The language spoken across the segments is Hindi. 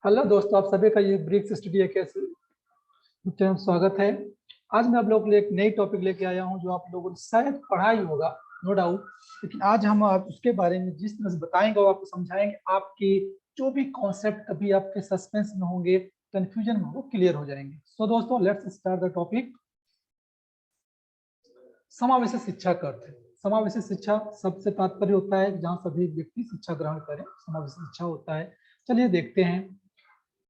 हेलो दोस्तों, आप सभी का ये ब्रिक्स स्टडी कैसे में स्वागत है। आज मैं आप लोगों के लिए एक नई टॉपिक लेके आया हूं जो आप लोगों ने शायद पढ़ा ही होगा, नो डाउट। लेकिन आज हम आप उसके बारे में जिस तरह से बताएंगे, वो आपको समझाएंगे, आपके जो भी कॉन्सेप्ट कभी आपके सस्पेंस में होंगे, कंफ्यूजन में, वो क्लियर हो जाएंगे। सो दोस्तों, लेट्स स्टार्ट द टॉपिक। समावेशी शिक्षा का अर्थ है। समावेशी शिक्षा सबसे तात्पर्य होता है जहाँ सभी व्यक्ति शिक्षा ग्रहण करें, समावेशी शिक्षा होता है। चलिए देखते हैं।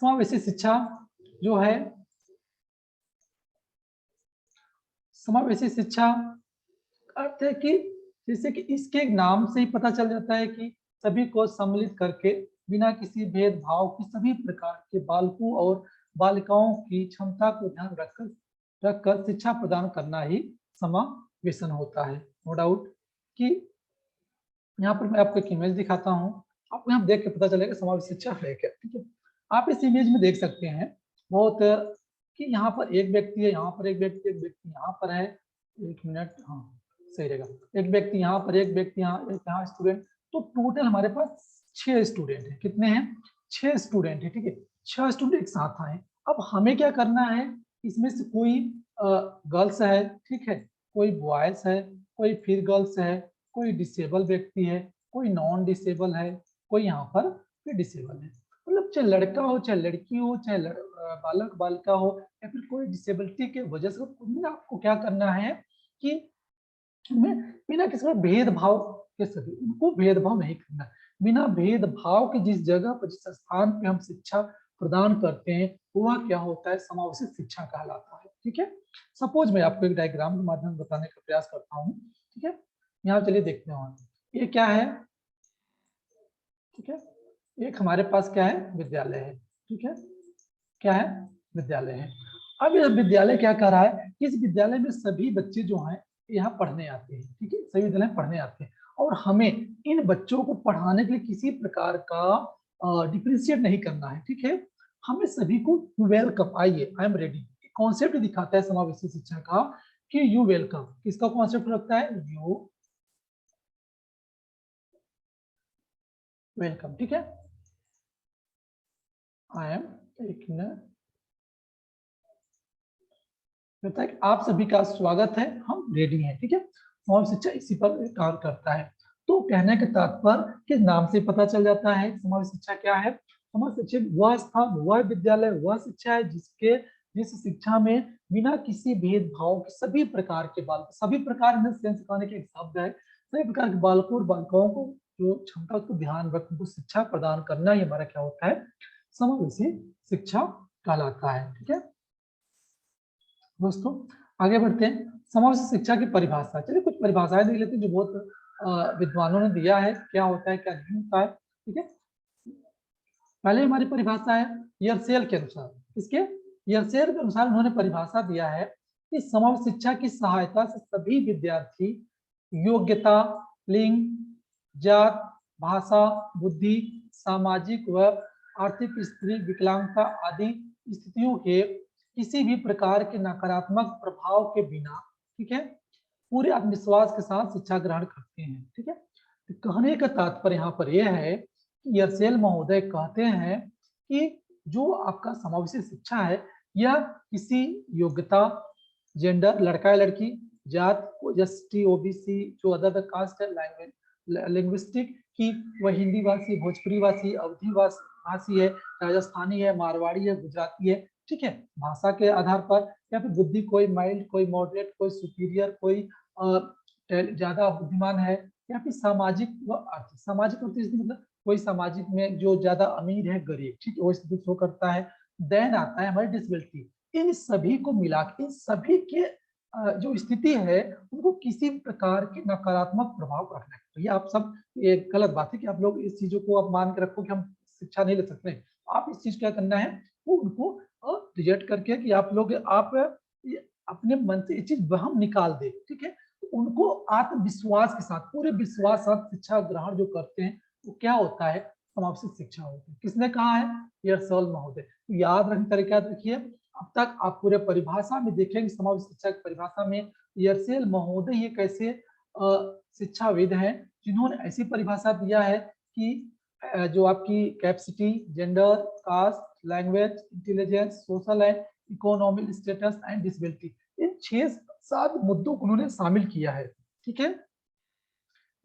समावेशी शिक्षा जो है, समावेशी शिक्षा अर्थ है कि जैसे कि इसके नाम से ही पता चल जाता है कि सभी को सम्मिलित करके बिना किसी भेदभाव की सभी प्रकार के बालकों और बालिकाओं की क्षमता को ध्यान रखकर शिक्षा प्रदान करना ही समावेशन होता है। नो डाउट कि यहाँ पर मैं आपको एक इमेज दिखाता हूँ, आपको यहाँ देख के पता चलेगा समावेशी शिक्षा है क्या। ठीक है, आप इस इमेज में देख सकते हैं बहुत कि यहाँ पर एक व्यक्ति है, यहाँ पर एक व्यक्ति, एक व्यक्ति यहाँ पर है। एक मिनट, हाँ सही रहेगा। एक व्यक्ति यहाँ पर, एक व्यक्ति यहाँ, एक यहाँ स्टूडेंट। तो टोटल हमारे पास 6 स्टूडेंट है। कितने हैं? 6 स्टूडेंट है। ठीक है, 6 स्टूडेंट एक साथ आए। अब हमें क्या करना है, इसमें से कोई गर्ल्स है, ठीक है, कोई बॉयज है, कोई फिर गर्ल्स है, कोई डिसेबल व्यक्ति है, कोई नॉन डिसेबल है, कोई यहाँ पर फिर डिसेबल है। मतलब चाहे लड़का हो, चाहे लड़की हो, चाहे बालक बालिका हो, या फिर कोई डिसेबिलिटी के वजह से, आपको क्या करना है कि हमें बिना किसी में भेदभाव के सभी उनको भेदभाव नहीं करना। बिना भेदभाव के जिस जगह पर, जिस स्थान पे हम शिक्षा प्रदान करते हैं, वह क्या होता है, समावेशी शिक्षा कहलाता है। ठीक है, सपोज मैं आपको एक डायग्राम के माध्यम से बताने का प्रयास करता हूँ। ठीक है, यहाँ चलिए देखते हैं। ये क्या है? ठीक है, एक हमारे पास क्या है, विद्यालय है। ठीक है, क्या है? विद्यालय है। अब यह विद्यालय क्या कर रहा है, इस विद्यालय में सभी बच्चे जो हैं यहाँ पढ़ने आते हैं। ठीक है, सभी विद्यालय में पढ़ने आते हैं, और हमें इन बच्चों को पढ़ाने के लिए किसी प्रकार का डिफ्रेंशिएट नहीं करना है। ठीक है, हमें सभी को वेलकम, आइए, आई एम रेडी, कॉन्सेप्ट दिखाता है समावेशी शिक्षा का कि यू वेलकम। किसका कॉन्सेप्ट रखता है? You welcome. ठीक है, आई एम, एक मिनट, कहता है कि आप सभी का स्वागत है, हम रेडी हैं। ठीक है, समावेशी शिक्षा इसी पर काम करता है। तो कहने का तात्पर्य कि नाम से पता चल जाता है समावेशी शिक्षा क्या है। समावेशी शिक्षा वह स्थान, वह विद्यालय, वह शिक्षा है जिस शिक्षा में बिना किसी भेदभाव के सभी प्रकार के बालक, सभी प्रकार में सेंस सिखाने के एक शब्द है, सभी प्रकार के बालकों और बालिकाओं को जो क्षमता, उसको ध्यान रख उनको शिक्षा प्रदान करना, ही हमारा क्या होता है, समावेशी शिक्षा कहलाता है। ठीक है दोस्तों, आगे बढ़ते हैं। समावेशी शिक्षा की परिभाषा, चलिए कुछ परिभाषाएं देख लेते हैं जो बहुत विद्वानों ने दिया है, क्या होता है क्या नहीं होता है। ठीक है, पहले हमारी परिभाषा है यर्सेल के अनुसार। इसके यर्सेल के अनुसार उन्होंने परिभाषा दिया है कि समावेशी शिक्षा की सहायता से सभी विद्यार्थी योग्यता, लिंग, जात, भाषा, बुद्धि, सामाजिक व आर्थिक स्थिति, विकलांगता आदि स्थितियों के किसी भी प्रकार के नकारात्मक प्रभाव के बिना, ठीक है, पूरे आत्मविश्वास के साथ शिक्षा ग्रहण करते हैं। ठीक है, तो कहने का तात्पर्य यहाँ पर यह है कि यर्सेल महोदय कहते हैं कि जो आपका समावेशी शिक्षा है, यह किसी योग्यता, जेंडर, लड़का या लड़की, जात, एसटी, ओबीसी, जो अदर कास्ट है, लैंग्वेज, लिंग्विस्टिक की वह हिंदी भाषी, भोजपुरी भाषी, अवधी भाषी है, राजस्थानी है, मारवाड़ी है, गुजराती है। ठीक है, भाषा के आधार पर, या फिर बुद्धि, कोई माइल्ड, कोई मॉडरेट, कोई सुपीरियर, कोई ज्यादा बुद्धिमान है, या फिर सामाजिक व आर्थिक, सामाजिक मतलब कोई सामाजिक में जो ज्यादा अमीर है, गरीब, ठीक है, वो स्थिति शो करता है। देन आता है हमारी डिसेबिलिटी। इन सभी को मिला के, इन सभी के जो स्थिति है, उनको किसी प्रकार के नकारात्मक प्रभाव रखना है। तो ये आप सब, ये गलत बात है कि आप लोग इस चीजों को आप मान के रखो कि हम शिक्षा नहीं ले सकते। आप इस चीज क्या करना है, वो उनको रिजेक्ट करके कि आप लोग, आप अपने मन से ये चीज वहम निकाल दे। ठीक है, तो उनको आत्मविश्वास के साथ, पूरे विश्वास के साथ शिक्षा ग्रहण जो करते हैं, वो क्या होता है, समावेशी शिक्षा होती है। किसने कहा है? यर्सेल महोदय। तो याद रखने तरीका रखिए। अब तक आप पूरे परिभाषा में देखेंगे, समावेशी शिक्षा की परिभाषा में यर्सेल महोदय ये कैसे शिक्षाविद हैं जिन्होंने ऐसी परिभाषा दिया है कि जो आपकी capacity, gender, caste, language, intelligence, social and economic status and disability, इन 6-7 मुद्दों को उन्होंने शामिल किया है। ठीक है,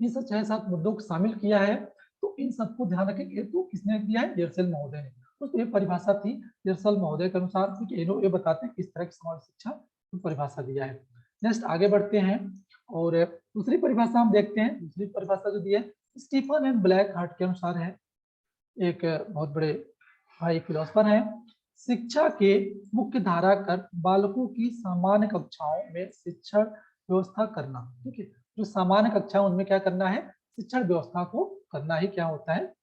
इन सब 6-7 मुद्दों को शामिल किया है। तो इन सबको ध्यान रखेंगे। तो किसने दिया है? डेरसेल महोदय ने। तो ये परिभाषा थी डेरसेल महोदय के अनुसार। ये बताते हैं किस तरह की समावेशी शिक्षा की परिभाषा दिया है। नेक्स्ट आगे बढ़ते हैं और दूसरी परिभाषा हम देखते हैं। दूसरी परिभाषा जो दी है स्टीफन एंड ब्लैक हार्ट के अनुसार है। एक बहुत बड़े हाई फिलोसफर हैं। शिक्षा के मुख्य धारा कर बालकों की सामान्य कक्षाओं में शिक्षण व्यवस्था करना। ठीक है, जो सामान्य कक्षा उनमें क्या करना है? शिक्षण व्यवस्था को करना ही क्या होता है?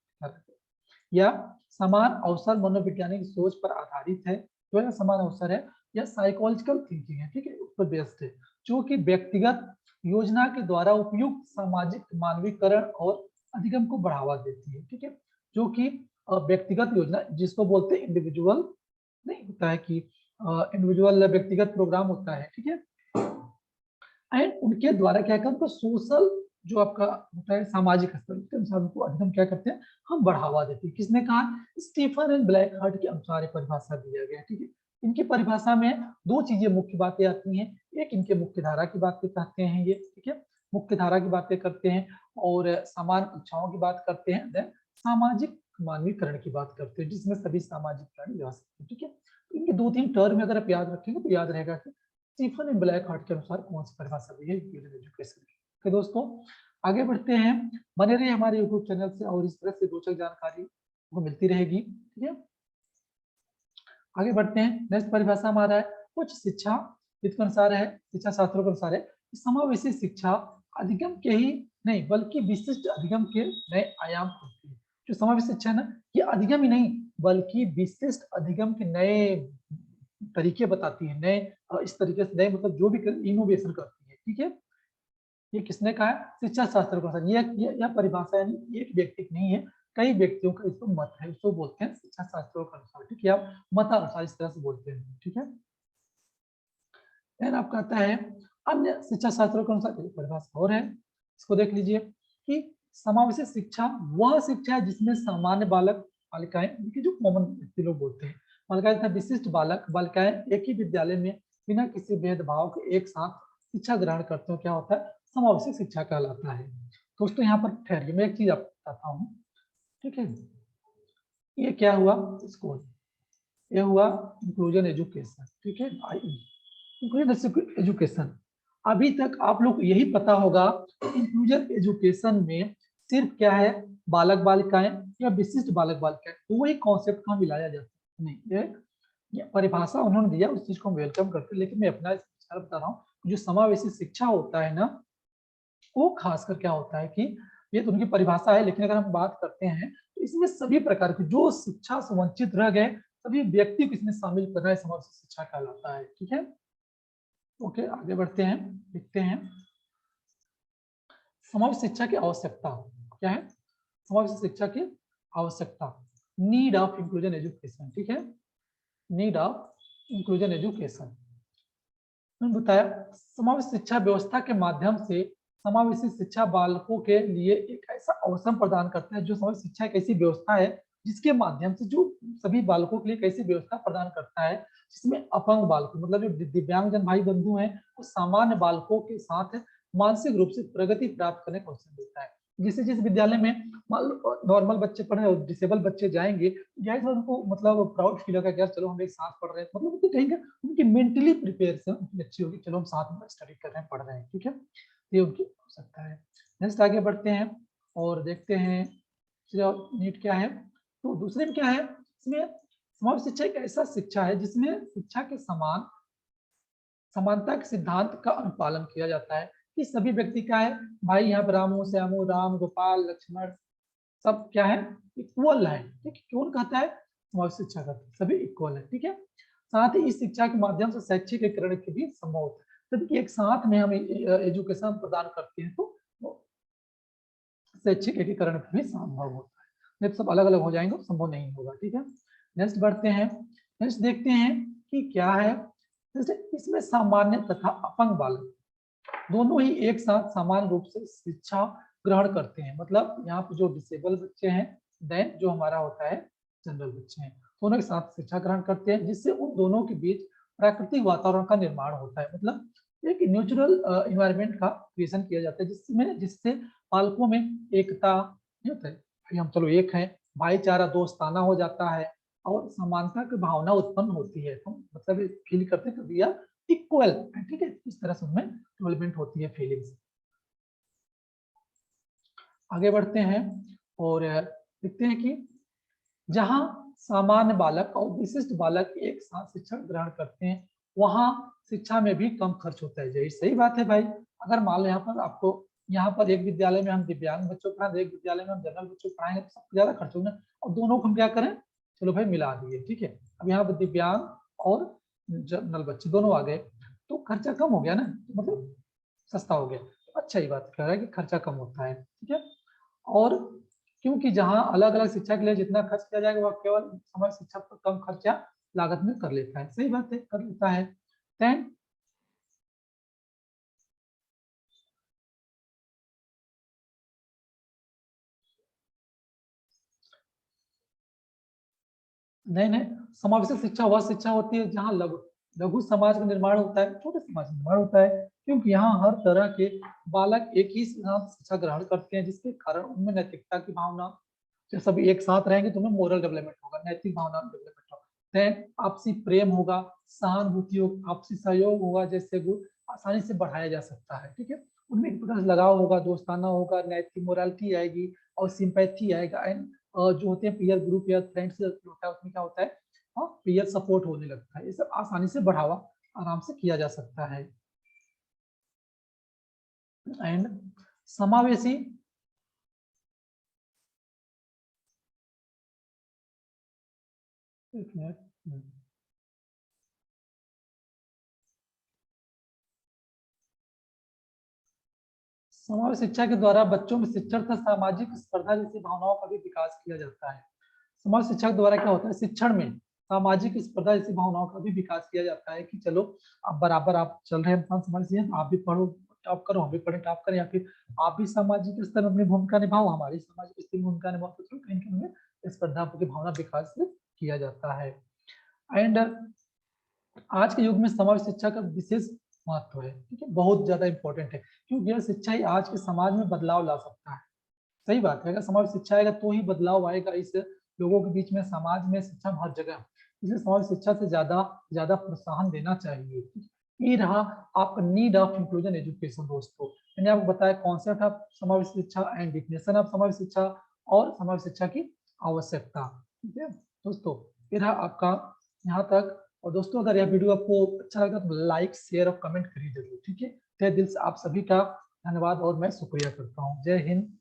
या समान अवसर मनोवैज्ञानिक सोच पर आधारित है। जो है समान अवसर है या साइकोलॉजिकल थिंकिंग है। ठीक है, उस पर बेस्ड है, जो कि व्यक्तिगत योजना के द्वारा उपयुक्त सामाजिक मानवीकरण और अधिगम को बढ़ावा देती है। ठीक है, जो कि व्यक्तिगत योजना जिसको बोलते हैं इंडिविजुअल नहीं होता है कि इंडिविजुअल व्यक्तिगत प्रोग्राम होता है। ठीक है, एंड उनके द्वारा क्या करते हैं? सोशल जो आपका होता है सामाजिक स्तर के अनुसार उनको अधिगम क्या करते हैं? हम बढ़ावा देते हैं। किसने कहा? स्टीफन एंड ब्लैक हार्ट के अनुसार परिभाषा दिया गया। ठीक है, इनकी परिभाषा में दो चीजें मुख्य बातें आती हैं। एक इनके मुख्य धारा की बातें कहते हैं ये। ठीक है, मुख्य धारा की बातें करते हैं और समान कक्षाओं की बात करते हैं। देन सामाजिक मानवीकरण की बात करते हैं जिसमें सभी सामाजिक प्राणी जा सकते हैं। ठीक है, तो इनके 2-3 टर्म अगर आप याद रखेंगे तो याद रहेगा कि स्टीफन एंड ब्लैक हार्ट के अनुसार कौन सी परिभाषा दी है एजुकेशन की। तो दोस्तों आगे बढ़ते हैं। बने रहिए हमारे यूट्यूब चैनल से और इस तरह से रोचक जानकारी को मिलती रहेगी। ठीक है, आगे बढ़ते हैं। नेक्स्ट परिभाषा हमारा है कुछ शिक्षा के अनुसार है, शिक्षा शास्त्रों के अनुसार है समावेशी शिक्षा अधिगम के ही नहीं बल्कि विशिष्ट अधिगम के नए आयाम खोलती है। जो समावेशी शिक्षा है ना, ये अधिगम ही नहीं बल्कि विशिष्ट अधिगम के नए तरीके बताती है। नए इस तरीके से नए मतलब जो भी इनोवेशन करती है। ठीक है, ये किसने कहा है? शिक्षा शास्त्र को। यह परिभाषा यानी एक व्यक्ति की नहीं है, कई व्यक्तियों का इसको मत है। इसको बोलते हैं शिक्षा शास्त्रों के अनुसार। ठीक है, आप मतानुसार इस तरह से बोलते हैं। ठीक है, फिर आप कहता है अन्य शिक्षा शास्त्रों के अनुसार परिभाषा और है, इसको देख लीजिए कि समावेशी शिक्षा वह शिक्षा है जिसमें सामान्य बालक बालिकाएं जो कॉमन व्यक्ति लोग बोलते हैं बालिकाएं तथा विशिष्ट बालक बालिकाएं एक ही विद्यालय में बिना किसी भेदभाव के एक साथ शिक्षा ग्रहण करते हो क्या होता है? समावेशी शिक्षा कहलाता है। दोस्तों यहाँ पर ठहरिए, मैं एक चीज आपको बताता हूँ। ठीक है, ये क्या हुआ? स्कूल, ये हुआ इंक्लूजन एजुकेशन। ठीक है, इंक्लूजन एजुकेशन। अभी तक आप लोग यही पता होगा इंक्लूजन एजुकेशन में सिर्फ क्या है? बालक बालिकाएं या विशिष्ट बालक बालिकाएं, दो ही कॉन्सेप्ट का मिलाया जाता है। नहीं, ये परिभाषा उन्होंने दिया, उस चीज को हम वेलकम करते हैं। लेकिन मैं अपना विचार बता रहा हूँ, जो समावेशी शिक्षा होता है ना, वो खासकर क्या होता है कि ये तो उनकी परिभाषा है, लेकिन अगर हम बात करते हैं तो इसमें सभी प्रकार के जो शिक्षा से वंचित रह गए सभी व्यक्ति को इसमें शामिल करना है समावेशी शिक्षा कहलाता है। ठीक है, ओके आगे बढ़ते हैं, देखते हैं समावेशी शिक्षा की आवश्यकता क्या है। समावेशी शिक्षा की आवश्यकता, नीड ऑफ इंक्लूजन एजुकेशन। ठीक है, नीड ऑफ इंक्लूजन एजुकेशन। मैंने बताया समावेशी शिक्षा व्यवस्था के माध्यम से समावेशी शिक्षा बालकों के लिए एक ऐसा अवसर प्रदान करता है। जो समावेशी शिक्षा एक ऐसी व्यवस्था है जिसके माध्यम से जो सभी बालकों के लिए एक ऐसी व्यवस्था प्रदान करता है जिसमें अपंग बालकों मतलब जो दिव्यांगजन भाई बंधु हैं वो सामान्य बालकों के साथ मानसिक रूप से प्रगति प्राप्त करने का अवसर देता है। जिस विद्यालय में नॉर्मल बच्चे पढ़ रहे हैं और डिसेबल बच्चे जाएंगे, जाहिर है उनको मतलब प्राउड फील होगा कि यार चलो हम एक साथ पढ़ रहे हैं, मतलब उनको कहेंगे उनकी मेंटली प्रिपेरेशन उनकी अच्छी होगी, चलो हम साथ में स्टडी कर रहे हैं, पढ़ रहे हैं। ठीक है, ये उनकी हो सकता है। नेक्स्ट आगे बढ़ते हैं और देखते हैं नीट क्या है। तो दूसरे में क्या है, इसमें समावेश शिक्षा एक ऐसा शिक्षा है जिसमें शिक्षा के समानता के सिद्धांत का अनुपालन किया जाता है कि सभी व्यक्ति का है भाई, यहाँ पर रामू श्यामू राम गोपाल लक्ष्मण सब क्या है? इक्वल है। ठीक है, कौन कहता है? समावेश शिक्षा कहता है, सभी इक्वल है। ठीक है, साथ ही इस शिक्षा के माध्यम से शैक्षिक एकीकरण की भी संभव होता है। जबकि एक साथ में हम एजुकेशन प्रदान करते हैं तो शैक्षिक एकीकरण भी संभव होता है। नहीं तो सब अलग अलग हो जाएंगे तो संभव नहीं होगा। ठीक है, नेक्स्ट बढ़ते हैं। नेक्स्ट देखते हैं कि क्या है। इसमें सामान्य तथा अपंग बालक दोनों ही एक साथ समान रूप से शिक्षा ग्रहण करते हैं। मतलब यहाँ पे जो डिसेबल बच्चे हैं देन जो हमारा होता है जनरल बच्चे हैं, दोनों के साथ शिक्षा ग्रहण करते हैं, जिससे उन दोनों के बीच प्राकृतिक वातावरण का निर्माण होता है, मतलब एक नेचुरल इन्वायरमेंट का क्रिएशन किया जाता है, जिससे पालकों में एकता नहीं होता है, भाई हम चलो एक हैं, भाईचारा दोस्ताना हो जाता है और समानता की भावना उत्पन्न होती है, तो मतलब फील करते हैं वी आर इक्वल, ठीक है, इस तरह से उनमें डेवलपमेंट होती है फीलिंग्स। आगे बढ़ते हैं और देखते हैं कि जहां सामान्य बालक और विशिष्ट बालक एक साथ शिक्षा ग्रहण करते हैं, वहां शिक्षा में भी कम खर्च होता है। यही सही बात है भाई। अगर मान लो यहाँ पर आपको, यहाँ पर एक विद्यालय में हम दिव्यांग बच्चों को पढ़ाएं, एक विद्यालय में हम जनरल बच्चों को पढ़ाएंगे तो सबसे ज्यादा खर्च होगा, और दोनों को हम क्या करें, चलो भाई मिला दिए, ठीक है। अब यहाँ पर दिव्यांग और जनरल बच्चे दोनों आ गए तो खर्चा कम हो गया ना, मतलब सस्ता हो गया, अच्छा ही बात कह रहा है कि खर्चा कम होता है, ठीक है। और क्योंकि जहां अलग अलग शिक्षा के लिए जितना खर्च किया जाएगा वह केवल समग्र शिक्षा पर कम खर्चा लागत में कर लेता है, सही बात है, कर लेता है। देन नहीं नहीं, समावेशी शिक्षा वह शिक्षा होती है जहाँ लघु लघु समाज का निर्माण होता है, छोटे समाज का निर्माण होता है, क्योंकि यहाँ हर तरह के बालक एक ही साथ शिक्षा ग्रहण करते हैं, जिसके कारण उनमें नैतिकता की भावना, जब सभी एक साथ रहेंगे तो उनमें मोरल डेवलपमेंट होगा, नैतिक भावना डेवलपमेंट होगा, देन आपसी प्रेम होगा, सहानुभूति होगा, आपसी सहयोग होगा, जैसे गुण आसानी से बढ़ाया जा सकता है, ठीक है। उनमें एक प्रकार से लगाव होगा, दोस्ताना होगा, नैतिक मोरालिटी आएगी और सिंपैथी आएगा, एंड जो होते हैं पीयर ग्रुप या फ्रेंड्स होता है, उसमें क्या होता है, और पीयर सपोर्ट होने लगता है, ये सब आसानी से बढ़ावा आराम से किया जा सकता है। एंड समावेशी, एक मिनट, समावेश शिक्षा के द्वारा बच्चों में शिक्षण तथा सामाजिक स्पर्धा जैसी भावनाओं का भी विकास किया जाता है। समाज शिक्षा के द्वारा क्या होता है, शिक्षण में सामाजिक स्पर्धा जैसी भावनाओं का भी विकास किया जाता है, कि चलो अब बराबर आप चल रहे हैं समाज से, आप भी पढ़ो टॉप करो, हम भी पढ़े टॉप करें, या फिर आप भी सामाजिक स्तर में अपनी भूमिका निभाओ, हमारी सामाजिक स्तर में भूमिका निभाओ, तो चलो कहीं कहीं में स्पर्धा की भावना विकास किया जाता है। एंड आज के युग में समाज शिक्षा का विशेष महत्व है, ठीक है, बहुत ज्यादा इंपॉर्टेंट है, क्योंकि यह शिक्षा ही आज के समाज में बदलाव ला सकता है। सही बात है, अगर समाज शिक्षा आएगा तो ही बदलाव आएगा इस लोगों के बीच में, समाज में, शिक्षा में, हर जगह। इसलिए समाज शिक्षा से ज्यादा ज्यादा प्रोत्साहन देना चाहिए। ये रहा आपका नीड ऑफ इंक्लूजन एजुकेशन दोस्तों, मैंने आपको बताया कॉन्सेप्ट ऑफ समावेश शिक्षा एंड डिफिनेशन ऑफ समावेश शिक्षा और समावेश शिक्षा की आवश्यकता, ठीक है दोस्तों। ये रहा आपका यहाँ तक। और दोस्तों अगर यह वीडियो आपको अच्छा लगा तो लाइक शेयर और कमेंट करिए जरूर, ठीक है। तहे दिल से आप सभी का धन्यवाद और मैं शुक्रिया करता हूँ। जय हिंद।